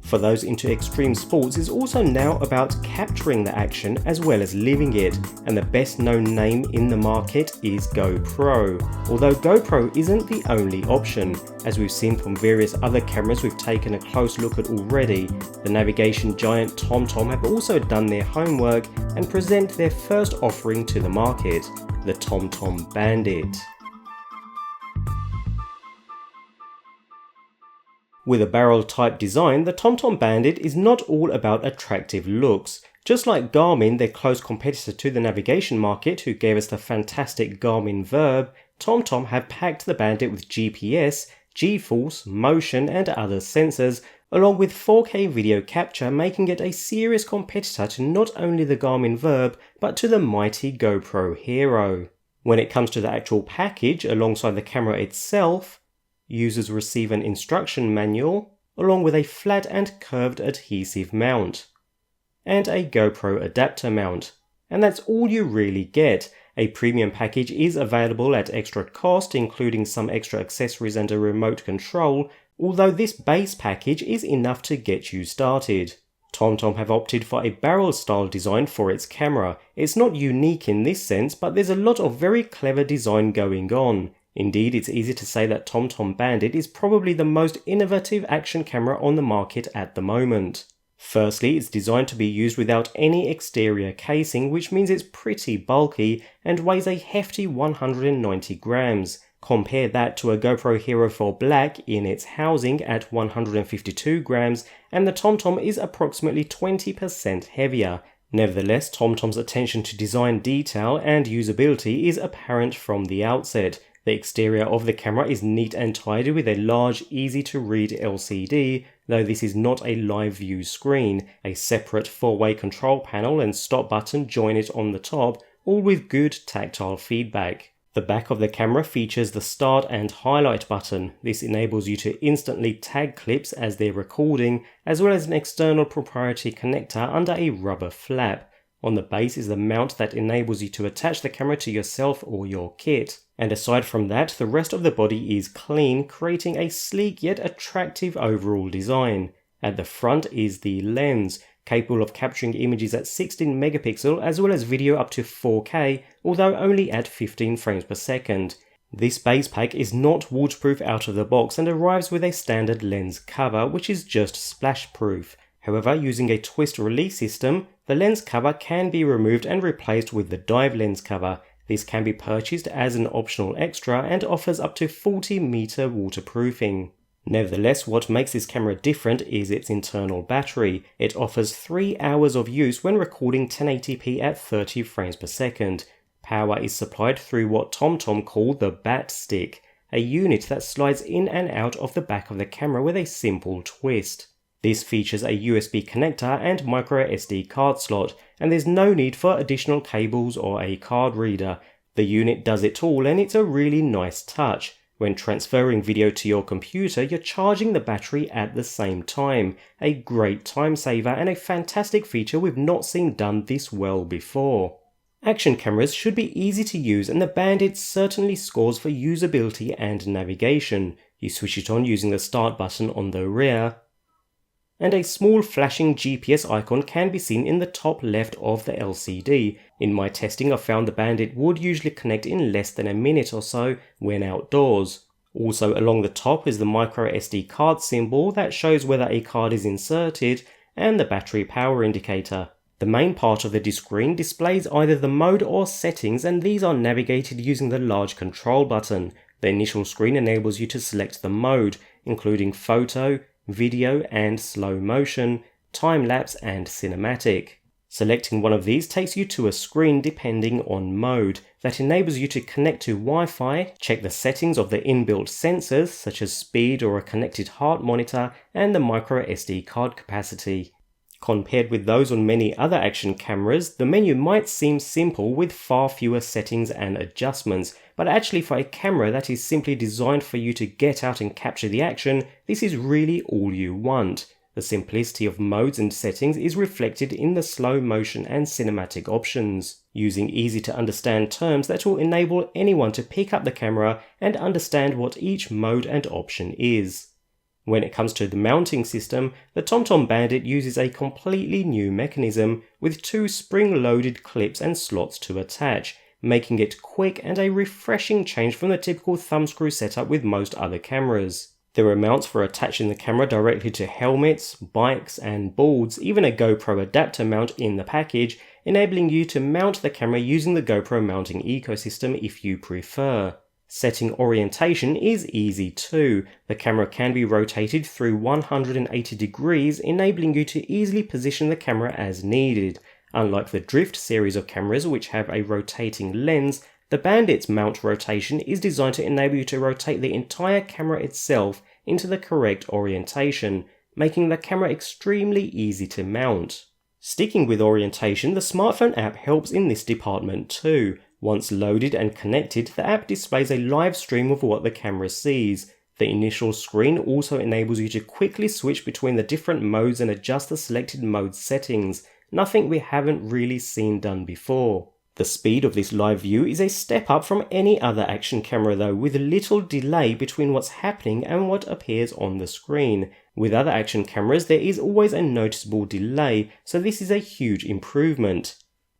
For those into extreme sports, it's also now about capturing the action as well as living it, and the best known name in the market is GoPro. Although GoPro isn't the only option. As we've seen from various other cameras we've taken a close look at already, the navigation giant TomTom have also done their homework and present their first offering to the market, the TomTom Bandit. With a barrel type design, the TomTom Bandit is not all about attractive looks. Just like Garmin, their close competitor to the navigation market who gave us the fantastic Garmin Verb, TomTom have packed the Bandit with GPS, G-force, motion and other sensors, along with 4K video capture, making it a serious competitor to not only the Garmin Verb but to the mighty GoPro Hero. When it comes to the actual package alongside the camera itself, users receive an instruction manual, along with a flat and curved adhesive mount, and a GoPro adapter mount. And that's all you really get. A premium package is available at extra cost, including some extra accessories and a remote control, although this base package is enough to get you started. TomTom have opted for a barrel style design for its camera. It's not unique in this sense, but there's a lot of very clever design going on. Indeed, it's easy to say that TomTom Bandit is probably the most innovative action camera on the market at the moment. Firstly, it's designed to be used without any exterior casing, which means it's pretty bulky and weighs a hefty 190 grams. Compare that to a GoPro Hero 4 Black in its housing at 152 grams, and the TomTom is approximately 20% heavier. Nevertheless, TomTom's attention to design detail and usability is apparent from the outset. The exterior of the camera is neat and tidy with a large, easy to read LCD, though this is not a live view screen. A separate 4-way control panel and stop button join it on the top, all with good tactile feedback. The back of the camera features the start and highlight button. This enables you to instantly tag clips as they're recording, as well as an external proprietary connector under a rubber flap. On the base is the mount that enables you to attach the camera to yourself or your kit. And aside from that, the rest of the body is clean, creating a sleek yet attractive overall design. At the front is the lens, capable of capturing images at 16 megapixel as well as video up to 4K, although only at 15 frames per second. This base pack is not waterproof out of the box and arrives with a standard lens cover, which is just splash proof. However, using a twist release system, the lens cover can be removed and replaced with the dive lens cover. This can be purchased as an optional extra and offers up to 40 meter waterproofing. Nevertheless, what makes this camera different is its internal battery. It offers 3 hours of use when recording 1080p at 30 frames per second. Power is supplied through what TomTom call the Batt-Stick, a unit that slides in and out of the back of the camera with a simple twist. This features a USB connector and micro SD card slot, and there's no need for additional cables or a card reader. The unit does it all and it's a really nice touch. When transferring video to your computer, you're charging the battery at the same time. A great time saver and a fantastic feature we've not seen done this well before. Action cameras should be easy to use, and the Bandit certainly scores for usability and navigation. You switch it on using the start button on the rear, and a small flashing GPS icon can be seen in the top left of the LCD. In my testing, I found the Bandit would usually connect in less than a minute or so when outdoors. Also along the top is the micro SD card symbol that shows whether a card is inserted, and the battery power indicator. The main part of the screen displays either the mode or settings, and these are navigated using the large control button. The initial screen enables you to select the mode, including photo, video and slow motion, time-lapse and cinematic. Selecting one of these takes you to a screen depending on mode that enables you to connect to Wi-Fi, check the settings of the inbuilt sensors such as speed or a connected heart monitor, and the micro SD card capacity. Compared with those on many other action cameras, the menu might seem simple with far fewer settings and adjustments, but actually for a camera that is simply designed for you to get out and capture the action, this is really all you want. The simplicity of modes and settings is reflected in the slow motion and cinematic options, using easy to understand terms that will enable anyone to pick up the camera and understand what each mode and option is. When it comes to the mounting system, the TomTom Bandit uses a completely new mechanism with 2 spring-loaded clips and slots to attach, making it quick and a refreshing change from the typical thumbscrew setup with most other cameras. There are mounts for attaching the camera directly to helmets, bikes and boards, even a GoPro adapter mount in the package, enabling you to mount the camera using the GoPro mounting ecosystem if you prefer. Setting orientation is easy too. The camera can be rotated through 180 degrees, enabling you to easily position the camera as needed. Unlike the Drift series of cameras which have a rotating lens, the Bandit's mount rotation is designed to enable you to rotate the entire camera itself into the correct orientation, making the camera extremely easy to mount. Sticking with orientation, the smartphone app helps in this department too. Once loaded and connected, the app displays a live stream of what the camera sees. The initial screen also enables you to quickly switch between the different modes and adjust the selected mode settings, nothing we haven't really seen done before. The speed of this live view is a step up from any other action camera though, with little delay between what's happening and what appears on the screen. With other action cameras there is always a noticeable delay, so this is a huge improvement.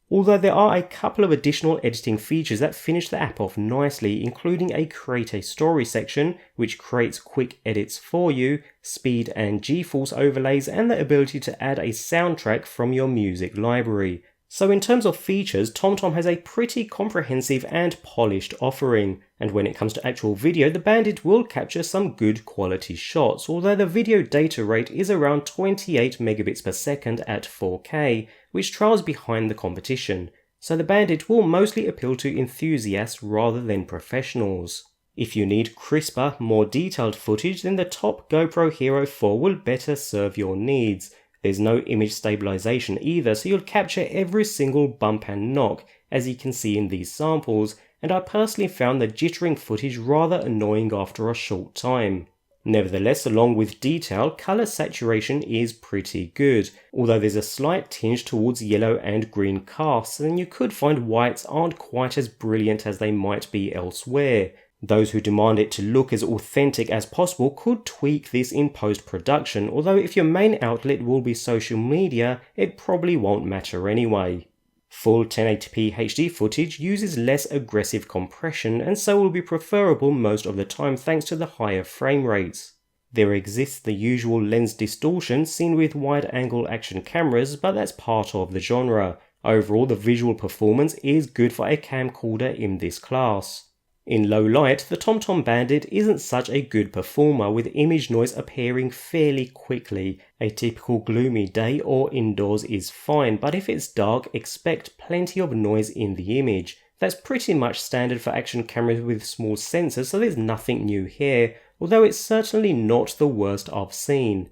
Although there are a couple of additional editing features that finish the app off nicely, including a create a story section, which creates quick edits for you, speed and G-force overlays, and the ability to add a soundtrack from your music library. So in terms of features, TomTom has a pretty comprehensive and polished offering, and when it comes to actual video, the Bandit will capture some good quality shots, although the video data rate is around 28 megabits per second at 4K, which trails behind the competition, so the Bandit will mostly appeal to enthusiasts rather than professionals. If you need crisper, more detailed footage, then the top GoPro Hero 4 will better serve your needs. There's no image stabilization either, so you'll capture every single bump and knock, as you can see in these samples, and I personally found the jittering footage rather annoying after a short time. Nevertheless, along with detail, color saturation is pretty good, although there's a slight tinge towards yellow and green casts, and you could find whites aren't quite as brilliant as they might be elsewhere. Those who demand it to look as authentic as possible could tweak this in post-production, although if your main outlet will be social media, it probably won't matter anyway. Full 1080p HD footage uses less aggressive compression and so will be preferable most of the time thanks to the higher frame rates. There exists the usual lens distortion seen with wide-angle action cameras, but that's part of the genre. Overall, the visual performance is good for a camcorder in this class. In low light, the TomTom Bandit isn't such a good performer, with image noise appearing fairly quickly. A typical gloomy day or indoors is fine, but if it's dark, expect plenty of noise in the image. That's pretty much standard for action cameras with small sensors, so there's nothing new here, although it's certainly not the worst I've seen.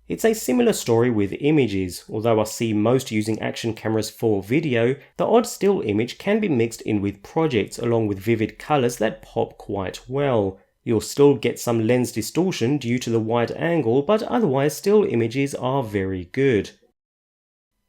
It's a similar story with images. Although I see most using action cameras for video, the odd still image can be mixed in with projects along with vivid colours that pop quite well. You'll still get some lens distortion due to the wide angle, but otherwise still images are very good.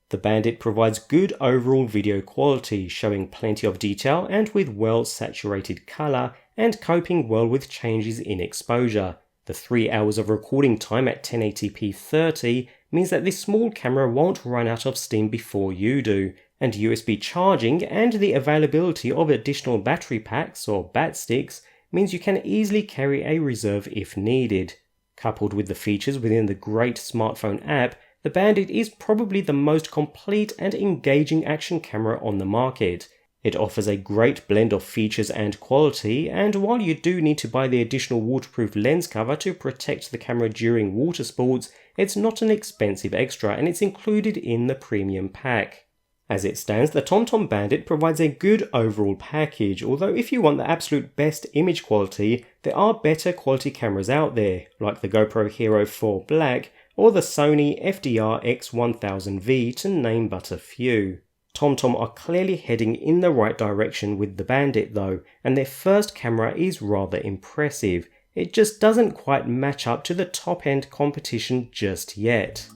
The Bandit provides good overall video quality, showing plenty of detail and with well saturated colour, and coping well with changes in exposure. The 3 hours of recording time at 1080p 30 means that this small camera won't run out of steam before you do, and USB charging and the availability of additional battery packs or Batt-Sticks means you can easily carry a reserve if needed. Coupled with the features within the great smartphone app, the Bandit is probably the most complete and engaging action camera on the market. It offers a great blend of features and quality, and while you do need to buy the additional waterproof lens cover to protect the camera during water sports, it's not an expensive extra and it's included in the premium pack. As it stands, the TomTom Bandit provides a good overall package, although if you want the absolute best image quality, there are better quality cameras out there, like the GoPro Hero 4 Black or the Sony FDR X1000V to name but a few. TomTom are clearly heading in the right direction with the Bandit though, and their first camera is rather impressive. It just doesn't quite match up to the top end competition just yet.